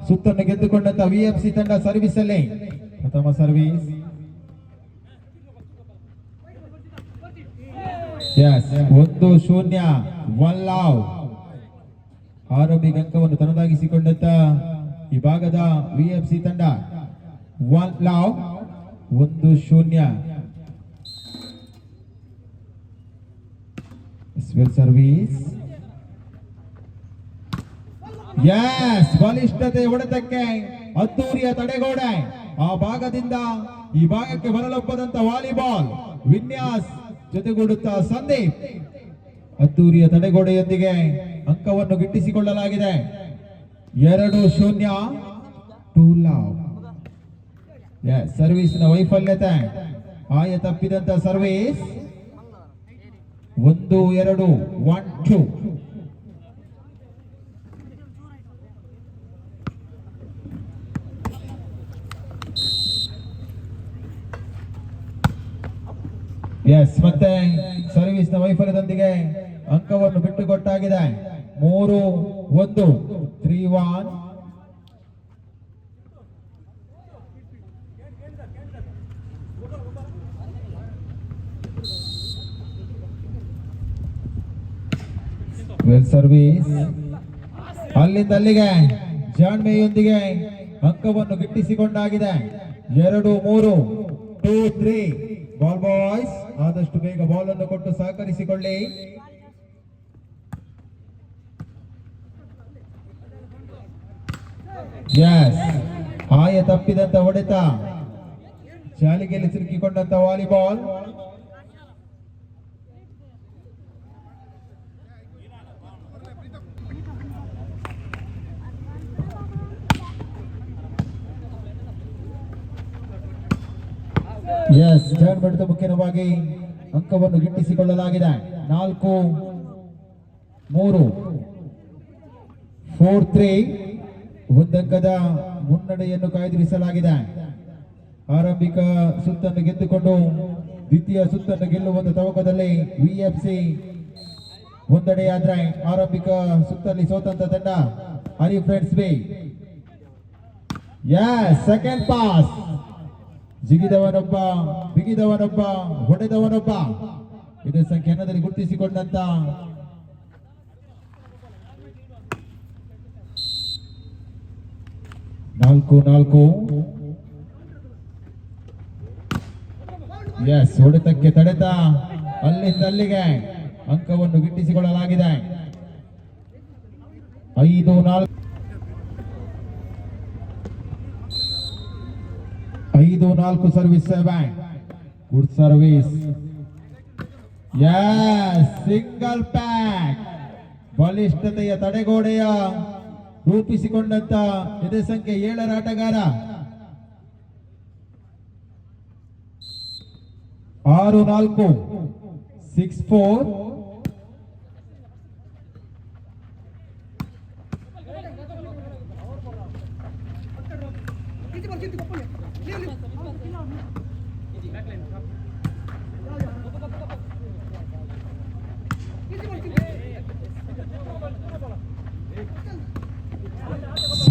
ಸುತ್ತನ್ನು ಗೆದ್ದುಕೊಂಡಂತ ವಿಎಫ್ಸಿ ತಂಡ ಸರ್ವಿಸ್ ಅಲ್ಲಿ ಪ್ರಥಮ ಸರ್ವಿಸ್. S 1-0 1 love. ಆರಂಭಿಕ ಅಂಕವನ್ನು ತನ್ನದಾಗಿಸಿಕೊಂಡಂತ ಈ ಭಾಗದ ವಿಎಫ್ಸಿ ತಂಡ 1 ಲವ್ 1-0. ಸರ್ವಿಸ್. ಎಸ್ ಬಲಿಷ್ಠತೆ ಹೊಡೆತಕ್ಕೆ ಅದ್ದೂರಿಯ ತಡೆಗೋಡೆ. ಆ ಭಾಗದಿಂದ ಈ ಭಾಗಕ್ಕೆ ಬರಲೊಪ್ಪದಂತ ವಾಲಿಬಾಲ್ ವಿನ್ಯಾಸ್ ಜೊತೆಗೂಡುತ್ತಾ ಸಂದೀಪ್. ಅದ್ದೂರಿಯ ತಡೆಗೋಡೆಯೊಂದಿಗೆ ಅಂಕವನ್ನು ಗಿಟ್ಟಿಸಿಕೊಳ್ಳಲಾಗಿದೆ. 2-0 2 ಲವ್. ಸರ್ವಿಸ್ ನ ವೈಫಲ್ಯತೆ. ಆಯ ತಪ್ಪಿದಂತ ಸರ್ವಿಸ್. 1-2 1-2. ಎಸ್ ಮತ್ತೆ ಸರ್ವಿಸ್ ನ ವೈಫಲ್ಯದೊಂದಿಗೆ ಅಂಕವನ್ನು ಬಿಟ್ಟುಕೊಟ್ಟಾಗಿದೆ. 3-1 3-1. ಸರ್ವಿಸ್ ಅಲ್ಲಿಂದ ಅಲ್ಲಿಗೆ ಜಾಣ್ಮೆಯೊಂದಿಗೆ ಅಂಕವನ್ನು ಗಿಟ್ಟಿಸಿಕೊಂಡಾಗಿದೆ. 2-3 2-3. ಬಾಲ್ ಬಾಯ್ಸ್ ಆದಷ್ಟು ಬೇಗ ಬಾಲ್ ಅನ್ನು ಕೊಟ್ಟು ಸಹಕರಿಸಿಕೊಳ್ಳಿ. ಎಸ್ ಆಯ ತಪ್ಪಿದಂತ ಹೊಡೆತ. ಜಾಲಿಗೆಯಲ್ಲಿ ಸಿಲುಕಿಕೊಂಡಂತ ವಾಲಿಬಾಲ್. ಎಸ್ ಟರ್ನ್ ಬಡಿತ ಮುಖ್ಯವಾಗಿ ಅಂಕವನ್ನು ಗಿಟ್ಟಿಸಿಕೊಳ್ಳಲಾಗಿದೆ. 4-3 4-3 ಒಂದಂಕದ ಮುನ್ನಡೆಯನ್ನು ಕಾಯ್ದಿರಿಸಲಾಗಿದೆ. ಆರಂಭಿಕ ಸುತ್ತನ್ನು ಗೆದ್ದುಕೊಂಡು ದ್ವಿತೀಯ ಸುತ್ತನ್ನು ಗೆಲ್ಲುವಂತ ತವಕದಲ್ಲಿ ವಿಎಫ್ಸಿ ಒಂದೆಡೆಯಾದ್ರೆ ಆರಂಭಿಕ ಸುತ್ತಲ್ಲಿ ಸೋತಂತ ತಂಡ Hari friends B. Second pass. ಜಿಗಿದವನೊಬ್ಬ ಬಿಗಿದವನೊಬ್ಬ ಹೊಡೆದವನೊಬ್ಬ. ಇದು ಸಂಖ್ಯಾನದಲ್ಲಿ ಗುರುತಿಸಿಕೊಂಡಂತ ನಾಲ್ಕು. ಎಸ್ ಹೊಡೆತಕ್ಕೆ ತಡೆತ. ಅಲ್ಲಿಂದ ಅಲ್ಲಿಗೆ ಅಂಕವನ್ನು ಗಿಟ್ಟಿಸಿಕೊಳ್ಳಲಾಗಿದೆ. 5-4 5-4 service 7. Good service. Single pack. ಬಲಿಷ್ಠತೆಯ ತಡೆಗೋಡೆಯ ರೂಪಿಸಿಕೊಂಡಂತ ಇದೇ ಸಂಖ್ಯೆ 7ರ ಆಟಗಾರ. 6-4 6-4.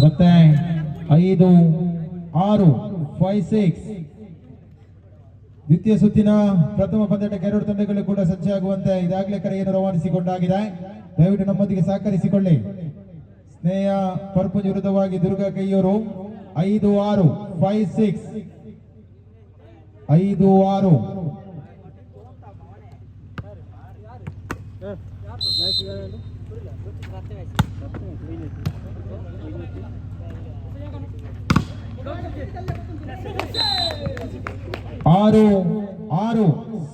ಮತ್ತೆ 5-6 5-6. ದ್ವಿತೀಯ ಸುತ್ತಿನ ಪ್ರಥಮ ಪಂದ್ಯಕ್ಕೆ ಎರಡು ತಂಡಗಳು ಕೂಡ ಸಜ್ಜಾಗುವಂತೆ ಈಗಾಗಲೇ ಕರೆಯನ್ನು ರವಾನಿಸಿಕೊಂಡಾಗಿದೆ. ದಯವಿಟ್ಟು ನಮ್ಮೊಂದಿಗೆ ಸಹಕರಿಸಿಕೊಳ್ಳಿ. ಸ್ನೇಹ ಪರ್ಪುಂಜ್ ವಿರುದ್ಧವಾಗಿ ದುರ್ಗಾ ಕೈಯೂರು. 5-6 5-6 5-6. ಆರು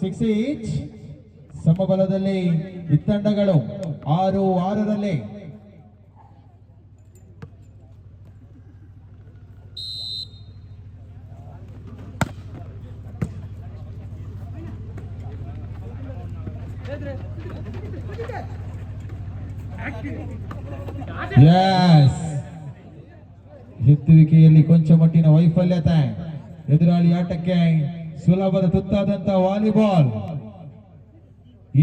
6 ಈಚ್. ಸಮಬಲದಲ್ಲಿ ಇತ್ತಂಡಗಳು 6-6ರಲ್ಲಿ. ಎತ್ತುವಿಕೆಯಲ್ಲಿ ಕೊಂಚ ಮಟ್ಟಿನ ವೈಫಲ್ಯತೆ. ಎದುರಾಳಿ ಆಟಕ್ಕೆ ಸುಲಭದ ತುತ್ತಾದಂತ ವಾಲಿಬಾಲ್.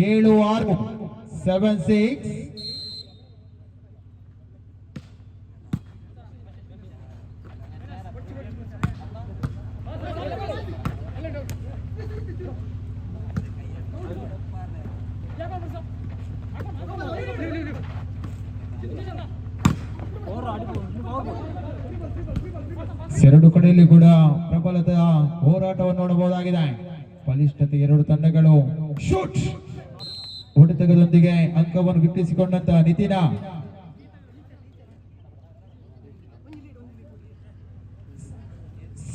7-6 7-6. ಎರಡು ಕಡೆಯಲ್ಲಿ ಕೂಡ ಪ್ರಬಲದ ಹೋರಾಟವನ್ನು ನೋಡಬಹುದಾಗಿದೆ. ಬಲಿಷ್ಠತೆ ಎರಡು ತಂಡಗಳು ಶೂಟ್ ಹೊಡೆತದೊಂದಿಗೆ ಅಂಕವನ್ನು ಗಿಟ್ಟಿಸಿಕೊಂಡಂತ ನಿತಿನ.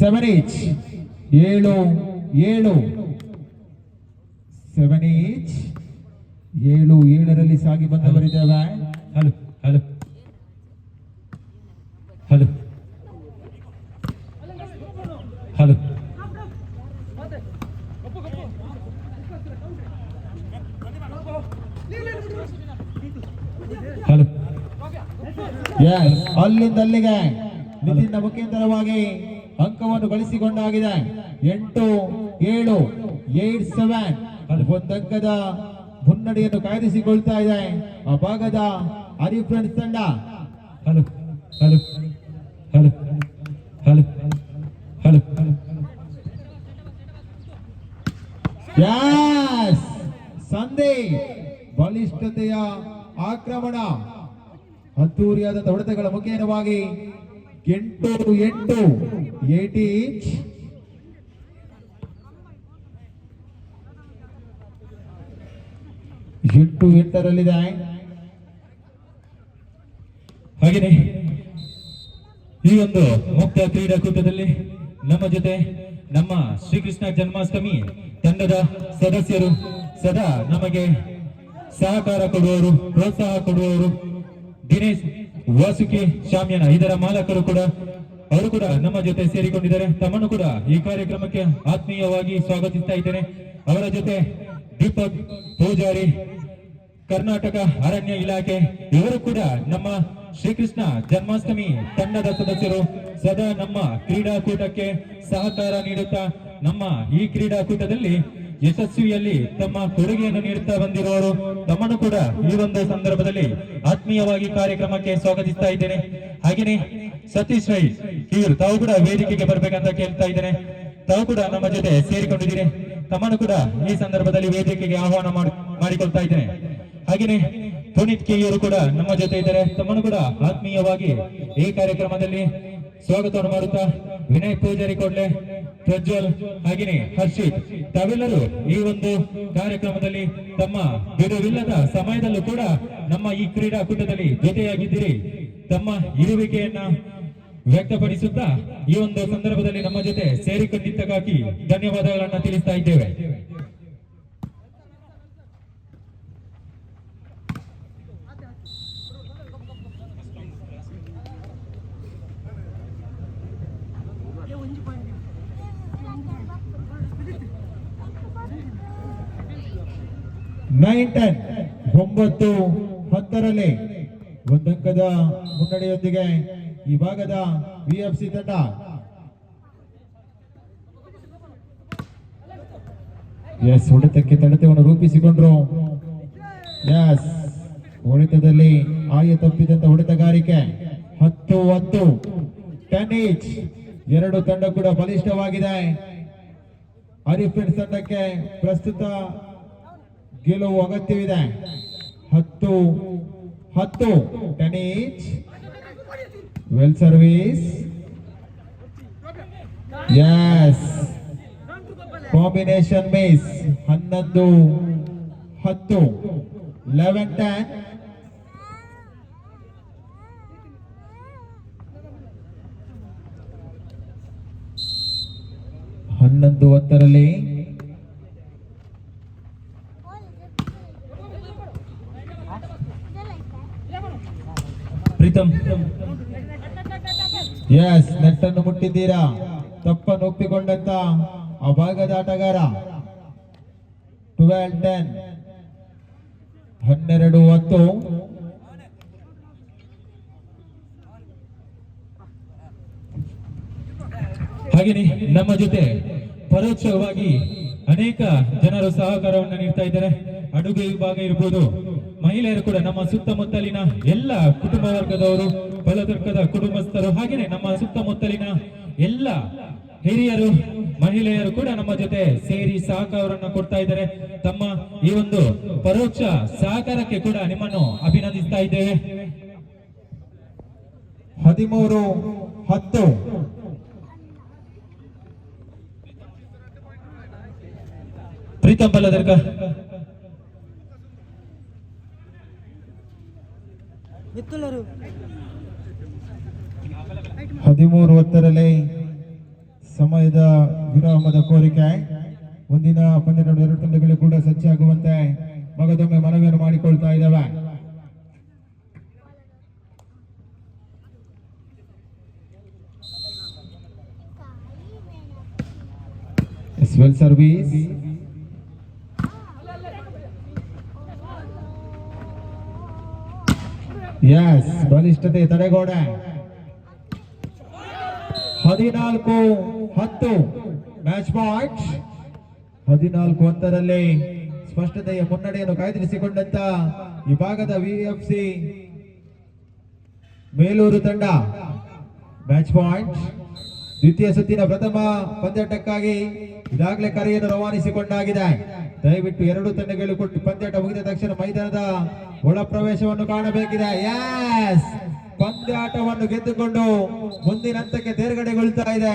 ಸೆವೆನ್ ಈಚ್ 7-7 7 ಈಚ್ 7-7ರಲ್ಲಿ ಸಾಗಿ ಬಂದವರಿದ್ದೇವೆ. Hello hello hello hello hello ಅಲ್ಲಿಂದ ಅಲ್ಲಿಗೆ ನಿತಿನ್ ಮುಖೇಂದ್ರವಾಗಿ ಅಂಕವನ್ನು ಗಳಿಸಿಕೊಂಡಾಗಿದೆ. 8-7 8-7 ಒಂದಂಕದ ಮುನ್ನಡೆಯನ್ನು ಕಾಯ್ದಿರಿಸಿಕೊಳ್ತಾ ಇದೆ ಆ ಭಾಗದ ಹರಿಫ್ರೆಂಡ್ಸ್ ತಂಡ. Hello hello hello hello hello Sandeep ಬಲಿಷ್ಠತೆಯ ಆಕ್ರಮಣ ಅದ್ದೂರಿಯಾದ ಹೊಡೆತಗಳ ಮುಖೇನವಾಗಿ 8-8 8 ಈಚ್ 8-8ರಲ್ಲಿದೆ. ಹಾಗೆಯೇ ಈ ಒಂದು ಮುಕ್ತ ಕ್ರೀಡಾಕೂಟದಲ್ಲಿ ನಮ್ಮ ಜೊತೆ ನಮ್ಮ ಶ್ರೀಕೃಷ್ಣ ಜನ್ಮಾಷ್ಟಮಿ ತಂಡದ ಸದಸ್ಯರು ಸದಾ ನಮಗೆ ಸಹಕಾರ ಕೊಡುವವರು, ಪ್ರೋತ್ಸಾಹ ಕೊಡುವವರು ದಿನೇಶ್ ವಾಸುಕಿ ಶಾಮ್ಯಾನ ಇದರ ಮಾಲಕರು ಕೂಡ ಅವರು ಕೂಡ ನಮ್ಮ ಜೊತೆ ಸೇರಿಕೊಂಡಿದ್ದಾರೆ. ತಮ್ಮನ್ನು ಕೂಡ ಈ ಕಾರ್ಯಕ್ರಮಕ್ಕೆ ಆತ್ಮೀಯವಾಗಿ ಸ್ವಾಗತಿಸ್ತಾ ಇದ್ದೇನೆ. ಅವರ ಜೊತೆ ದೀಪಕ್ ಪೂಜಾರಿ, ಕರ್ನಾಟಕ ಅರಣ್ಯ ಇಲಾಖೆ ಇವರು ಕೂಡ ನಮ್ಮ ಶ್ರೀಕೃಷ್ಣ ಜನ್ಮಾಷ್ಟಮಿ ತಂಡದ ಸದಸ್ಯರು. ಸದಾ ನಮ್ಮ ಕ್ರೀಡಾಕೂಟಕ್ಕೆ ಸಹಕಾರ ನೀಡುತ್ತಾ ನಮ್ಮ ಈ ಕ್ರೀಡಾಕೂಟದಲ್ಲಿ ಯಶಸ್ವಿಯಲ್ಲಿ ತಮ್ಮ ಕೊಡುಗೆಯನ್ನು ನೀಡುತ್ತಾ ಬಂದಿರುವವರು. ತಮ್ಮನ್ನು ಕೂಡ ಈ ಒಂದು ಸಂದರ್ಭದಲ್ಲಿ ಆತ್ಮೀಯವಾಗಿ ಕಾರ್ಯಕ್ರಮಕ್ಕೆ ಸ್ವಾಗತಿಸ್ತಾ ಇದ್ದೇನೆ. ಹಾಗೆಯೇ ಸತೀಶ್ ರೈ ಇವರು ತಾವು ಕೂಡ ವೇದಿಕೆಗೆ ಬರ್ಬೇಕಂತ ಕೇಳ್ತಾ ಇದ್ದೇನೆ. ತಾವು ಕೂಡ ನಮ್ಮ ಜೊತೆ ಸೇರಿಕೊಂಡಿದ್ದೀರಿ. ತಮ್ಮನ್ನು ಕೂಡ ಈ ಸಂದರ್ಭದಲ್ಲಿ ವೇದಿಕೆಗೆ ಆಹ್ವಾನ ಮಾಡಿಕೊಳ್ತಾ ಇದ್ದೇನೆ. ಹಾಗೆಯೇ ಪುನೀತ್ ಕೆ ಇವರು ಕೂಡ ನಮ್ಮ ಜೊತೆ ಇದ್ದಾರೆ. ತಮ್ಮನ್ನು ಕೂಡ ಆತ್ಮೀಯವಾಗಿ ಈ ಕಾರ್ಯಕ್ರಮದಲ್ಲಿ ಸ್ವಾಗತವನ್ನು ಮಾಡುತ್ತಾ ವಿನಯ್ ಪೂಜಾರಿ ಕೊಡ್ಲೆ, ಪ್ರಜ್ವಲ್ ಹಾಗೆಯೇ ಹರ್ಷಿತ್ ತಾವೆಲ್ಲರೂ ಈ ಒಂದು ಕಾರ್ಯಕ್ರಮದಲ್ಲಿ ತಮ್ಮ ಬಿಡುವಿಲ್ಲದ ಸಮಯದಲ್ಲೂ ಕೂಡ ನಮ್ಮ ಈ ಕ್ರೀಡಾಕೂಟದಲ್ಲಿ ಜೊತೆಯಾಗಿದ್ದೀರಿ. ತಮ್ಮ ಇರುವಿಕೆಯನ್ನ ವ್ಯಕ್ತಪಡಿಸುತ್ತಾ ಈ ಒಂದು ಸಂದರ್ಭದಲ್ಲಿ ನಮ್ಮ ಜೊತೆ ಸೇರಿಕೊಂಡಿದ್ದಕ್ಕಾಗಿ ಧನ್ಯವಾದಗಳನ್ನ ತಿಳಿಸ್ತಾ ಇದ್ದೇವೆ. ನೈನ್ 9-10ರಲ್ಲಿ ಒಂದಂಕದ ಮುನ್ನಡೆಯೊಂದಿಗೆ ಈ ಭಾಗದ ವಿಎಫ್ಸಿ ತಂಡ. ಹೊಡೆತಕ್ಕೆ ತಡೆತವನ್ನು ರೂಪಿಸಿಕೊಂಡ್ರು. ಹೊಡೆತದಲ್ಲಿ ಆಯ ತಪ್ಪಿದಂತ ಹೊಡೆತಗಾರಿಕೆ 10-10 10 ಈಚ್. ಎರಡು ತಂಡ ಕೂಡ ಬಲಿಷ್ಠವಾಗಿದೆ. ಹರಿಫ್ರೆಂಡ್ಸ್ ತಂಡಕ್ಕೆ ಪ್ರಸ್ತುತ ಗೆಲುವು ಅಗತ್ಯವಿದೆ. 10-10 10 each. Well service. Combination miss. 11-10 11-10. ಹನ್ನೊಂದು 10ರಲ್ಲಿ ಪ್ರೀತಮ್ ನೆಟ್ ಅನ್ನು ಮುಟ್ಟಿದ್ದೀರಾ. ತಪ್ಪನ್ನು ಒಪ್ಪಿಕೊಂಡಂತ ಆ ಭಾಗದ ಆಟಗಾರ. 12-10 12-10. ಹಾಗೆಯೇ ನಮ್ಮ ಜೊತೆ ಪರೋಕ್ಷವಾಗಿ ಅನೇಕ ಜನರು ಸಹಕಾರವನ್ನು ನೀಡ್ತಾ ಇದ್ದಾರೆ. ಅಡುಗೆ ವಿಭಾಗ ಇರಬಹುದು, ಮಹಿಳೆಯರು ಕೂಡ ನಮ್ಮ ಸುತ್ತಮುತ್ತಲಿನ ಎಲ್ಲ ಕುಟುಂಬ ವರ್ಗದವರು, ಬಲದುರ್ಗದ ಕುಟುಂಬಸ್ಥರು, ಹಾಗೆಯೇ ನಮ್ಮ ಸುತ್ತಮುತ್ತಲಿನ ಎಲ್ಲ ಹಿರಿಯರು, ಮಹಿಳೆಯರು ಕೂಡ ನಮ್ಮ ಜೊತೆ ಸೇರಿ ಸಹಕಾರವನ್ನು ಕೊಡ್ತಾ ಇದ್ದಾರೆ. ತಮ್ಮ ಈ ಒಂದು ಪರೋಕ್ಷ ಸಹಕಾರಕ್ಕೆ ಕೂಡ ನಿಮ್ಮನ್ನು ಅಭಿನಂದಿಸ್ತಾ ಇದ್ದೇವೆ. 13-10. ಪ್ರೀತಂ ಬಲ್ಲದರ್ಗ 13-10 ಸಮಯದ ವಿರಾಮದ ಕೋರಿಕೆ. ಮುಂದಿನ ಪಂದ್ಯದ ಎರಡು ತಂಡಗಳು ಕೂಡ ಸಜ್ಜಾಗುವಂತೆ ಮಗದೊಮ್ಮೆ ಮನವಿಯನ್ನು ಮಾಡಿಕೊಳ್ತಾ ಇದ್ದಾವೆ. Well service. ಯಸ್, ಬಲಿಷ್ಠತೆ ತಡೆಗೋಡೆ. 14-10 ಮ್ಯಾಚ್ ಪಾಯಿಂಟ್. 14-10 ಸ್ಪಷ್ಟತೆಯ ಮುನ್ನಡೆಯನ್ನು ಕಾಯ್ದಿರಿಸಿಕೊಂಡಂತ ಈ ಭಾಗದ ವಿಎಫ್ಸಿ ಮೇಲೂರು ತಂಡ ಮ್ಯಾಚ್ ಪಾಯಿಂಟ್. ದ್ವಿತೀಯ ಸುತ್ತಿನ ಪ್ರಥಮ ಪಂದ್ಯಾಟಕ್ಕಾಗಿ ಈಗಾಗಲೇ ಕರೆಯನ್ನು ರವಾನಿಸಿಕೊಂಡಾಗಿದೆ. ದಯವಿಟ್ಟು ಎರಡು ತಂಡಗಳು ಕೊಟ್ಟು ಪಂದ್ಯಾಟ ಮುಗಿದ ತಕ್ಷಣ ಮೈದಾನದ ಒಳ ಪ್ರವೇಶವನ್ನು ಕಾಣಬೇಕಿದೆ. ಯಸ್, ಪಂದ್ಯಾಟವನ್ನು ಗೆದ್ದುಕೊಂಡು ಮುಂದಿನ ಹಂತಕ್ಕೆ ತೇರ್ಗಡೆಗೊಳ್ತಾ ಇದೆ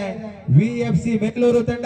ವಿಎಫ್ಸಿ ಬೆಂಗಳೂರು ತಂಡ.